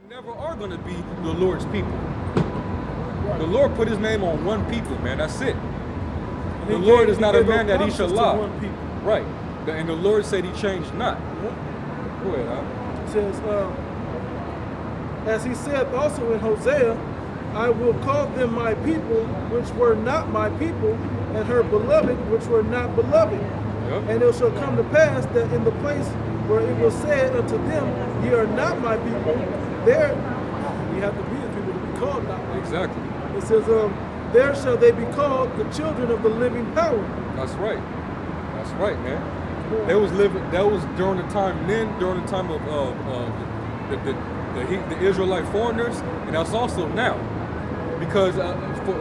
Never are going to be the Lord's people. The Lord put his name on one people, man. That's it. The Lord is not a man that he shall lie. Right. And the Lord said he changed not. Go ahead, huh? It says, as he said also in Hosea, I will call them my people, which were not my people, and her beloved, which were not beloved. Yep. And it shall come to pass that in the place where it was said unto them, ye are not my people, there you have to be the people to be called not my people. Exactly. It says, there shall they be called the children of the living power. That's right. That's right, man. They was living. That was during the time during the time of the Israelite foreigners, and that's also now, because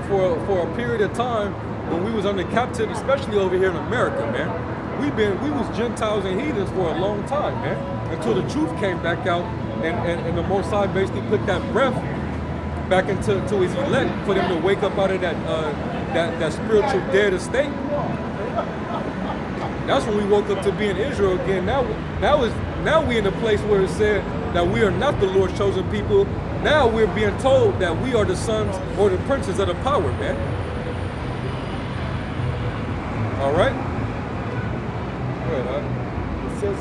for a period of time when we was under captivity, especially over here in America, man, we was Gentiles and heathens for a long time, man, until the truth came back out, and the Most High basically put that breath back into his elect, for them to wake up out of that spiritual dead estate. That's when we woke up to being Israel again. Now we in a place where it said that we are not the Lord's chosen people. Now we're being told that we are the sons or the princes of the power, man. All right? Go ahead, huh? It says,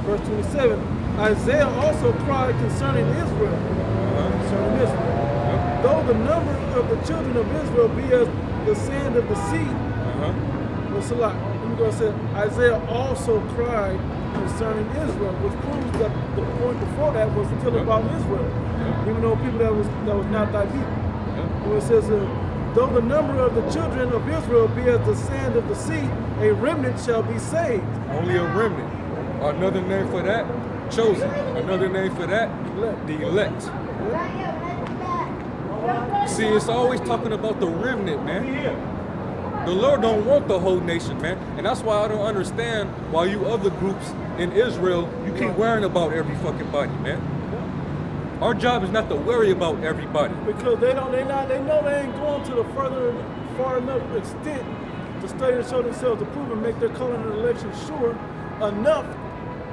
verse 27, Isaiah also cried concerning Israel. Concerning Israel. Yep. Though the number of the children of Israel be as the sand of the sea, what's a lot? Let me go and say, Isaiah also cried concerning Israel, which proves that the point before that was still about Israel, even though people that was not thy people. When it says, though the number of the children of Israel be as the sand of the sea, a remnant shall be saved. Only a remnant. Another name for that, chosen. Another name for that, the elect. See, it's always talking about the remnant, man. The Lord don't want the whole nation, man. And that's why I don't understand why you other groups in Israel, you keep worrying about every fucking body, man. Our job is not to worry about everybody. Because they know they ain't going to the far enough extent to study and show themselves approved and make their calling and election sure enough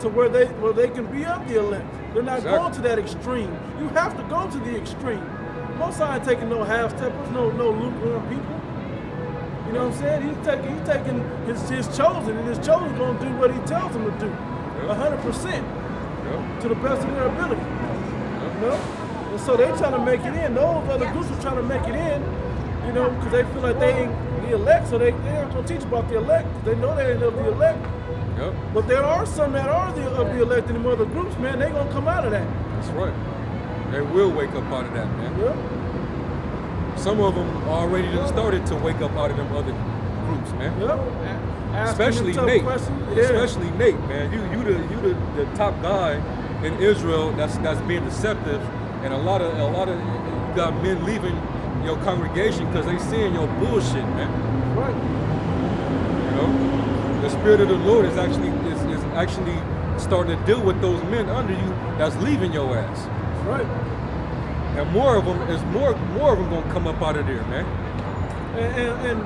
to where they can be of the elect. They're not going to that extreme. You have to go to the extreme. Most High ain't taking no half steppers, no lukewarm people. You know what I'm saying? He's taking his chosen, and his chosen gonna do what he tells them to do, 100%, to the best of their ability. You know? And so they trying to make it in. Those other groups are trying to make it in, you know, because they feel like they ain't the elect, so they ain't gonna teach about the elect. They know they ain't of the elect. Yep. But there are some that are of the elect in the other groups, man. They gonna come out of that. That's right. They will wake up out of that, man. Yep. Some of them already done started to wake up out of them other groups, man. Yep. Especially Nate. Especially Nate, man. You the top guy in Israel that's being deceptive, and a lot of you got men leaving your congregation because they seeing your bullshit, man. Right. You know, the Spirit of the Lord is actually starting to deal with those men under you that's leaving your ass. Right. And more of them gonna come up out of there, man. And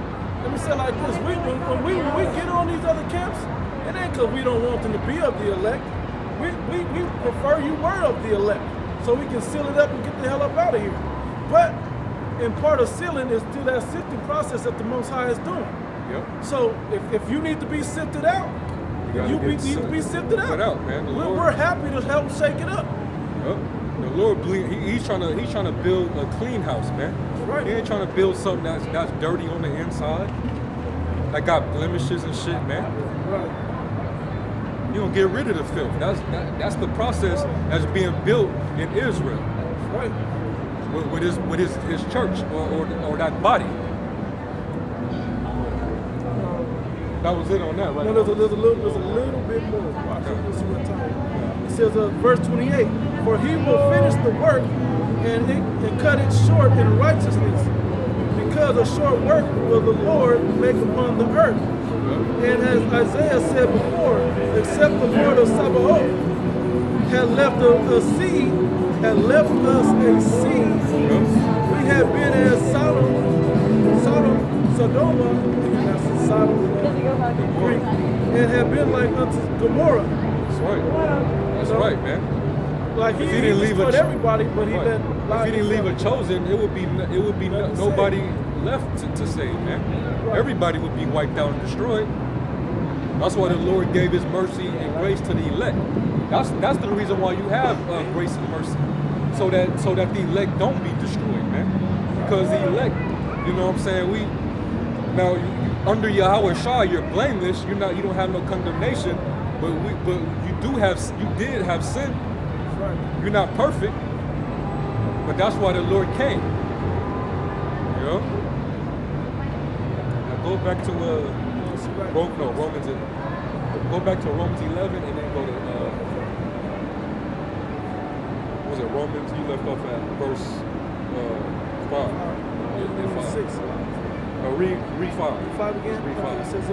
let me say it like this: when we get on these other camps, it ain't because we don't want them to be of the elect. We prefer you were of the elect, so we can seal it up and get the hell up out of here. But in part of sealing is through that sifting process that the Most High is doing. Yep. So if you need to be sifted out, you need to be sifted out. Man. We're happy to help shake it up. Yep. The Lord, he's trying to build a clean house, man. Right. He ain't trying to build something that's dirty on the inside, that got blemishes and shit, man. Right. You don't get rid of the filth. That's the process that's being built in Israel. Right. With his church or that body. That was it on that, right? No, there's a little bit more. Watch it says, verse 28, for he will finish the work and cut it short in righteousness, because a short work will the Lord make upon the earth. And as Isaiah said before, except the Lord of Sabaoth had left a seed, had left us a seed, we had been as Sodoma, that's Sodom, Greek, and had been like unto Gomorrah. That's right. That's right, man. like he if he didn't leave destroyed a everybody, but he right. let If he didn't leave a chosen, it would be Nothing to nobody left to save, man. Right. Everybody would be wiped out and destroyed. That's why the Lord gave His mercy and grace to the elect. That's the reason why you have grace and mercy, so that the elect don't be destroyed, man. Because the elect, you know what I'm saying, now under Yahweh Shah, you're blameless. You don't have no condemnation, but you did have sin. Right. You're not perfect, but that's why the Lord came. You know. Now go back to Romans. Go back to Romans 11 and then go to was it Romans? You left off at verse 5. Yeah, 5. 6. Read 5. 5 again? Read 5. It says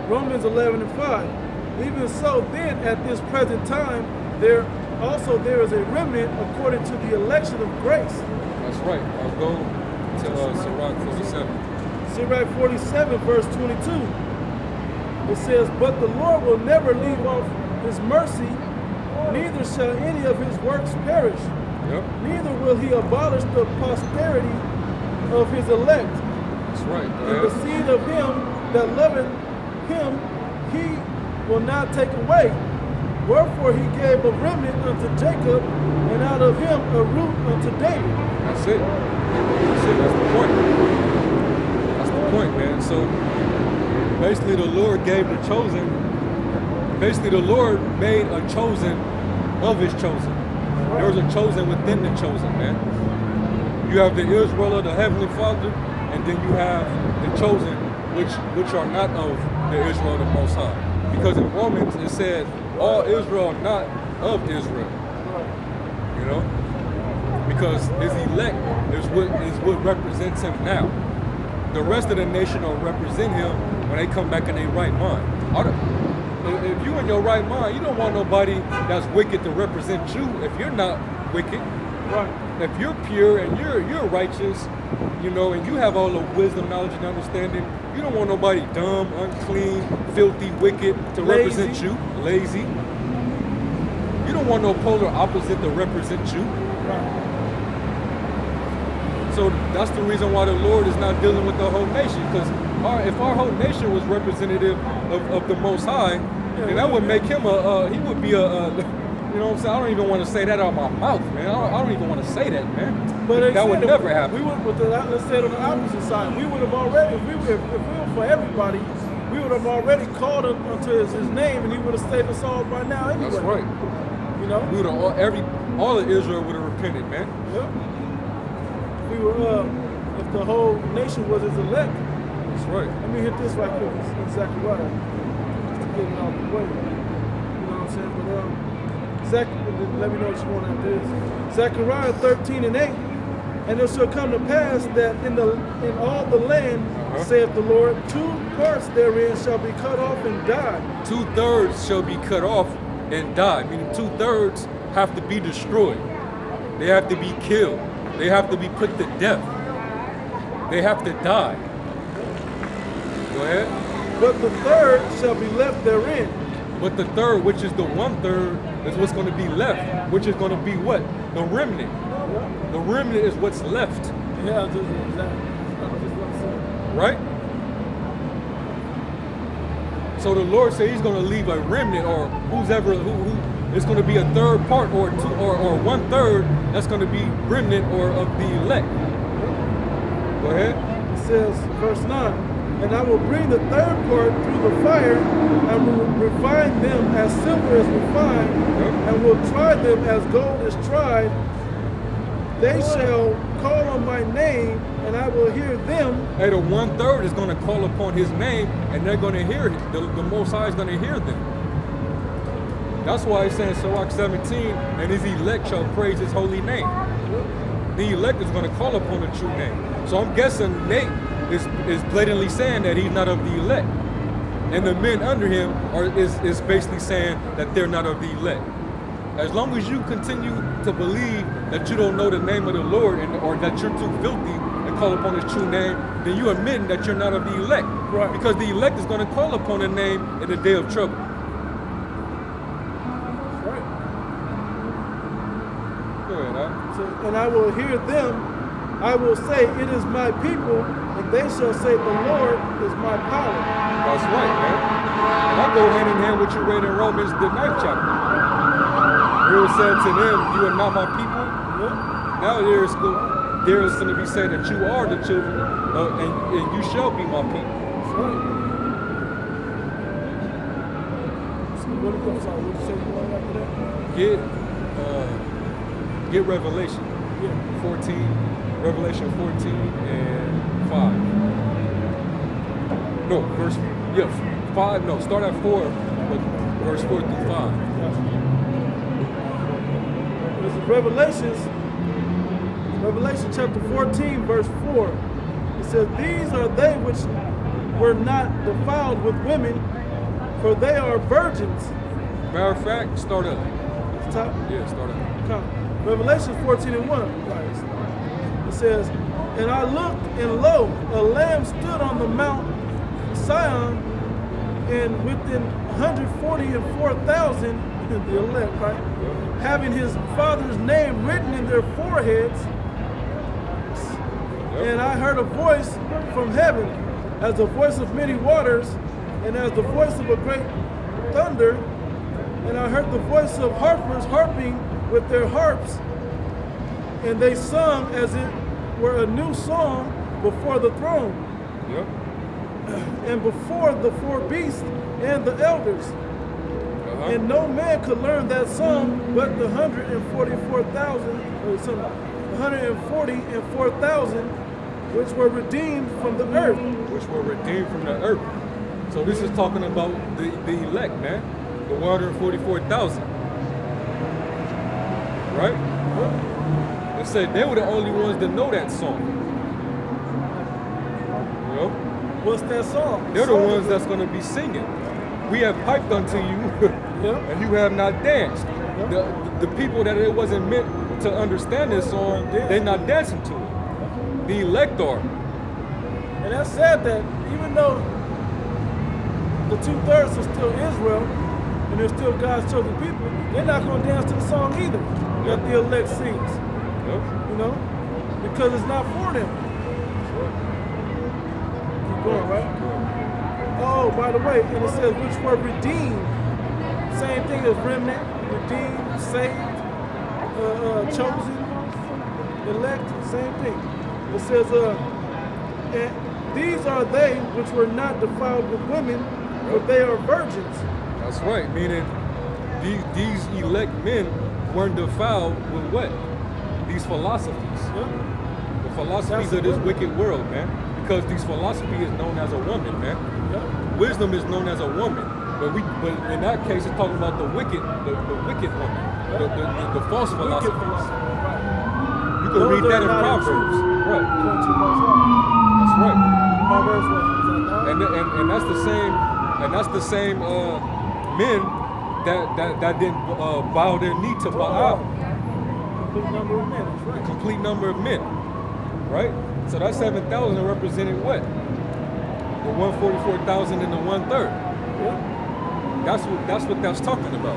Romans 11 and 5. Even so, then, at this present time, there is a remnant according to the election of grace. That's right. I'll go to Sirach 47. Sirach 47, verse 22. It says, but the Lord will never leave off his mercy, neither shall any of his works perish. Yep. Neither will he abolish the posterity of his elect. That's right. And the seed of him that loveth him, he will not take away. Wherefore he gave a remnant unto Jacob, and out of him a root unto David. That's it. That's the point. That's the point, man. So basically the Lord gave the chosen, basically the Lord made a chosen of his chosen. There was a chosen within the chosen, man. You have the Israel of the Heavenly Father, and then you have the chosen, which are not of the Israel of the Most High. Because in Romans it said, all Israel are not of Israel. You know? Because his elect is what represents him now. The rest of the nation will represent him when they come back in their right mind. If you in your right mind, you don't want nobody that's wicked to represent you if you're not wicked. Right. If you're pure and you're righteous, you know, and you have all the wisdom, knowledge, and understanding, you don't want nobody dumb, unclean, filthy, wicked to represent you. Lazy. You don't want no polar opposite to represent you. Right. So that's the reason why the Lord is not dealing with the whole nation. Because if our whole nation was representative of the Most High, then that would make him he would be you know what I'm saying? I don't even want to say that out of my mouth, man. I don't even want to say that, man. But that would never happen. We would, let's say it on the opposite side. We would have already, if we were for everybody, we would have already called him unto his name, and he would have saved us all by now anyway. That's right. You know? We would have all of Israel would have repented, man. Yeah. We were, if the whole nation was his elect. That's right. Let me hit this right quick. It's exactly right. Just to get it out of the way. You know what I'm saying? But let me know what you want after this. Zechariah 13 and 8. And it shall come to pass that in all the land, saith the Lord, 2 parts therein shall be cut off and die. 2/3 shall be cut off and die. Meaning 2/3 have to be destroyed. They have to be killed. They have to be put to death. They have to die. Go ahead. But the third shall be left therein. But the third, which is the 1/3, is what's going to be left, which is going to be what? The remnant. The remnant is what's left. Yeah, just exactly. Right? So the Lord said he's going to leave a remnant, or who it's going to be a third part or 1/3 that's going to be remnant or of the elect. Go ahead. It says, verse 9, and I will bring the third part through the fire, and will refine them as silver is refined, and will try them as gold is tried. They shall call on my name, and I will hear them. Hey, the 1/3 is going to call upon his name, and they're going to hear it. The Most High is going to hear them. That's why it's saying Sirach 17, and his elect shall praise his holy name. The elect is going to call upon the true name. So I'm guessing Nate is blatantly saying that he's not of the elect. And the men under him is basically saying that they're not of the elect. As long as you continue to believe that you don't know the name of the Lord or that you're too filthy and call upon his true name, then you admitting that you're not of the elect. Right. Because the elect is going to call upon the name in the day of trouble. Right. And I will hear them. I will say, it is my people, and they shall say, the Lord is my power. That's right, man. And I go hand in hand with you read in Romans, the 9th chapter. Where it said to them, you are not my people. Yep. Now there is going to be said that you are the children, and you shall be my people. That's right. So what you say after that? Get Revelation. Yeah. 14. Revelation 14 and 5. No, verse 5. No, start at 4, but verse 4 through 5. This is Revelation chapter 14, verse 4. It says, these are they which were not defiled with women, for they are virgins. Matter of fact, start up. Top? Yeah, start up. Come. Revelation 14 and 1. It says, and I looked, and lo, a lamb stood on the Mount Sion, and within 144,000, the elect, right? Having his father's name written in their foreheads. And I heard a voice from heaven, as the voice of many waters, and as the voice of a great thunder. And I heard the voice of harpers harping with their harps, and they sung as it were a new song before the throne, and before the four beasts and the elders. And no man could learn that song but the 144,000 which were redeemed from the earth. Which were redeemed from the earth. So this is talking about the elect, man. The 144,000. Right? It said they were the only ones that know that song. You know? What's that song? They're the ones that's going to be singing. We have piped unto you, and you have not danced. The people that it wasn't meant to understand this song, they're not dancing to it. The elect are. And that's sad that even though the 2/3 are still Israel, and they're still God's chosen people, they're not going to dance to the song either that the elect sings. You know? Because it's not for them. Keep going, right? Oh, by the way, and it says which were redeemed. Same thing as remnant, redeemed, saved, chosen, elect, same thing. It says, and these are they which were not defiled with women, but they are virgins. That's right, meaning these elect men weren't defiled with what? These philosophies. The philosophies of this wicked world, man. Because these philosophy is known as a woman, man. Wisdom is known as a woman. But in that case, it's talking about the wicked woman. The false philosophies. You can read that in Proverbs. Right. That's right. Proverbs and that's the same men that didn't bow their knee to Baal. Complete number of men, that's right. The complete number of men. Right? So that 7,000 represented what? The 144,000 and the 1/3. That's what that's talking about.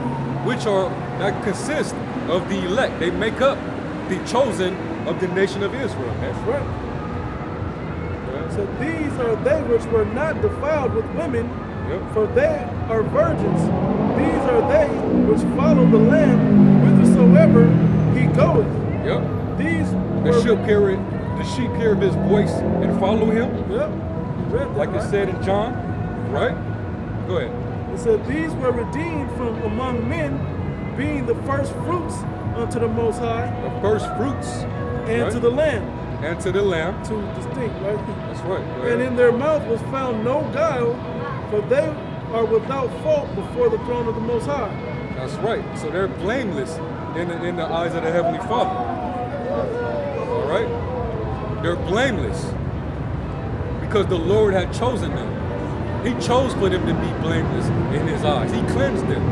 That consists of the elect. They make up the chosen of the nation of Israel. That's right. So these are they which were not defiled with women, for they are virgins. These are they which follow the Lamb whithersoever he goeth. These the sheep hear his voice and follow him. Like it said in John, right? Go ahead. It said these were redeemed from among men, being the first fruits unto the Most High. The first fruits. And to the Lamb. And to the Lamb. Two distinct, right? That's right. And in their mouth was found no guile, for they are without fault before the throne of the Most High. That's right. So they're blameless in the eyes of the Heavenly Father. All right? They're blameless because the Lord had chosen them. He chose for them to be blameless in his eyes. He cleansed them.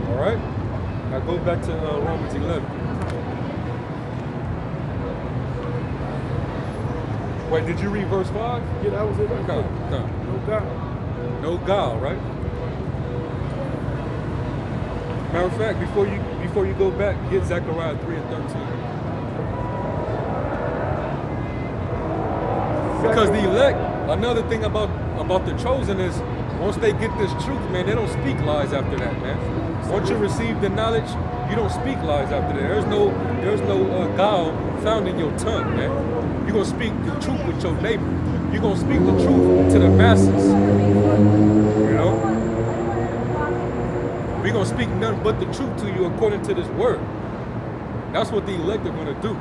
All right? Now go back to Romans 11. Wait, did you read verse 5? Yeah, that was it. Right? No. No guile. No guile, right? Matter of fact, before you go back, get Zechariah 3:13. Because the elect, another thing about the chosen is once they get this truth, man, they don't speak lies after that, man. Once you receive the knowledge, you don't speak lies after that. There's no guile found in your tongue, man. You're gonna speak the truth with your neighbor. You're gonna speak the truth to the masses. You know? We're gonna speak nothing but the truth to you according to this word. That's what the elect are gonna do.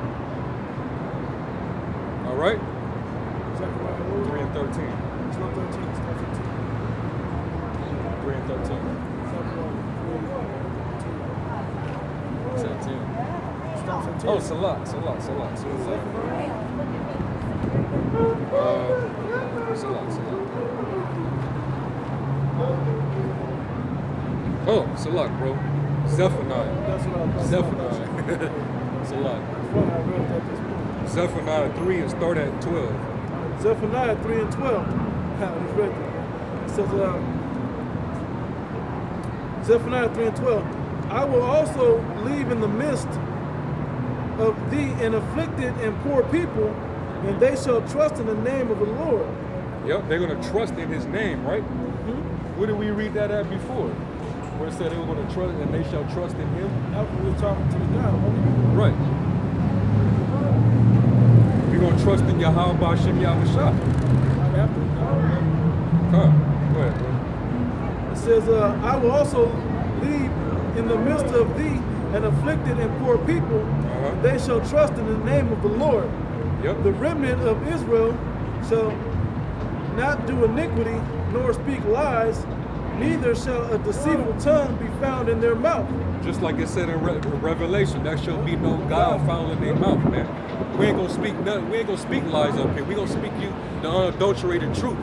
All right? 3 and 13. It's not 13, it's not 15. 3 and 13. 17. Oh, it's a lot. It's a lot. It's a lot. It's a lot. Oh, it's a lot, bro. Zephaniah. That's what I thought. Zephaniah. It's a lot. Funny, I read that this morning. Zephaniah 3 and start at 12. Zephaniah 3 and 12. I just read that. It says, Zephaniah 3 and 12. I will also leave in the midst of thee an afflicted and poor people, and they shall trust in the name of the Lord. Yep, they're going to trust in his name, right? Mm-hmm. Where did we read that at before? Where it said they were going to trust and they shall trust in him? After we were talking to the guy, wasn't Right. You're going to trust in Yahweh Ba'Shem Yahushua. it? Right after the guy. Huh. Go ahead, bro. It says, I will also leave in the midst of thee an afflicted and poor people. They shall trust in the name of the Lord. Yep. The remnant of Israel shall not do iniquity, nor speak lies, neither shall a deceitful tongue be found in their mouth. Just like it said in Revelation, there shall be no guile found in their mouth, man. We ain't gonna speak nothing. We ain't gonna speak lies up here. We gonna speak you the unadulterated truth.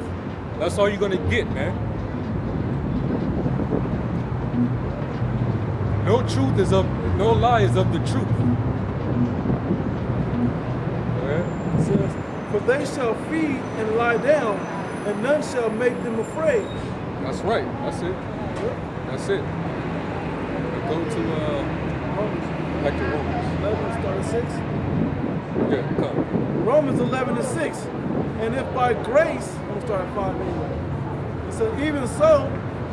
That's all you're gonna get, man. No lie is of the truth. It says, for they shall feed and lie down, and none shall make them afraid. That's right. That's it. That's it. Go to like the Romans. 11 start at 6. Yeah, come. Romans 11 and 6. And if by grace, I'm going to start at 5 anyway. It says, even so,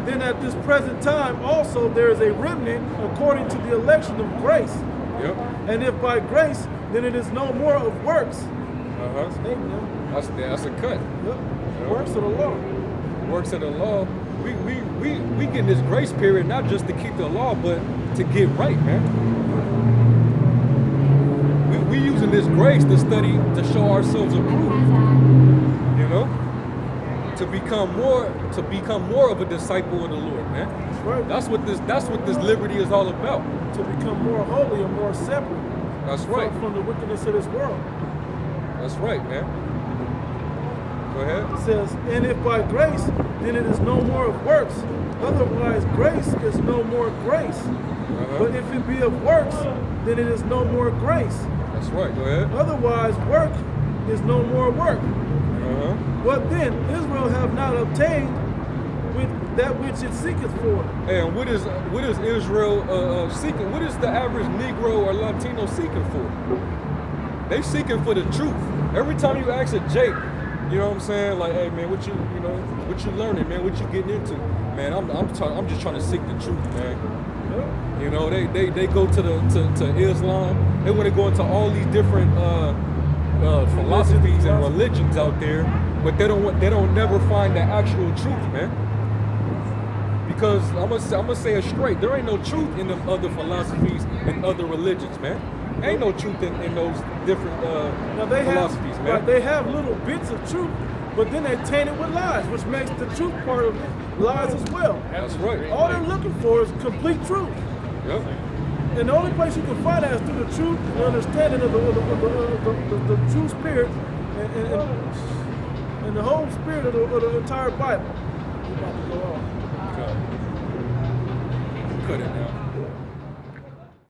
then at this present time also there is a remnant according to the election of grace. Yep. And if by grace, then it is no more of works. That's a cut. Yep. Works of the law. Works of the law. We get this grace period not just to keep the law, but to get right, man. We using this grace to study to show ourselves approved. You know, to become more of a disciple of the Lord, man. That's right. That's what this liberty is all about. To become more holy and more separate. That's right. From the wickedness of this world. That's right, man. Go ahead. It says, and if by grace, then it is no more of works. Otherwise, grace is no more grace. But if it be of works, then it is no more grace. That's right. Go ahead. Otherwise, work is no more work. What then? Israel have not obtained with that which it seeketh for. And what is Israel seeking? What is the average Negro or Latino seeking for? They seeking for the truth. Every time you ask a Jake, you know what I'm saying? Like, hey man, what you learning, man? What you getting into? Man, I'm just trying to seek the truth, man. You know, they go to Islam. They want to go into all these different philosophies and religions out there, but they don't never find the actual truth, man. Because I'm gonna say it straight, there ain't no truth in the other philosophies and other religions, man. Ain't no truth in those different philosophies, man. Right, they have little bits of truth, but then they taint it with lies, which makes the truth part of it lies as well. That's right. All they're looking for is complete truth. Yep. And the only place you can find that is through the truth, the understanding of the true spirit and the whole spirit of the entire Bible. We're about to go off. Cut it now.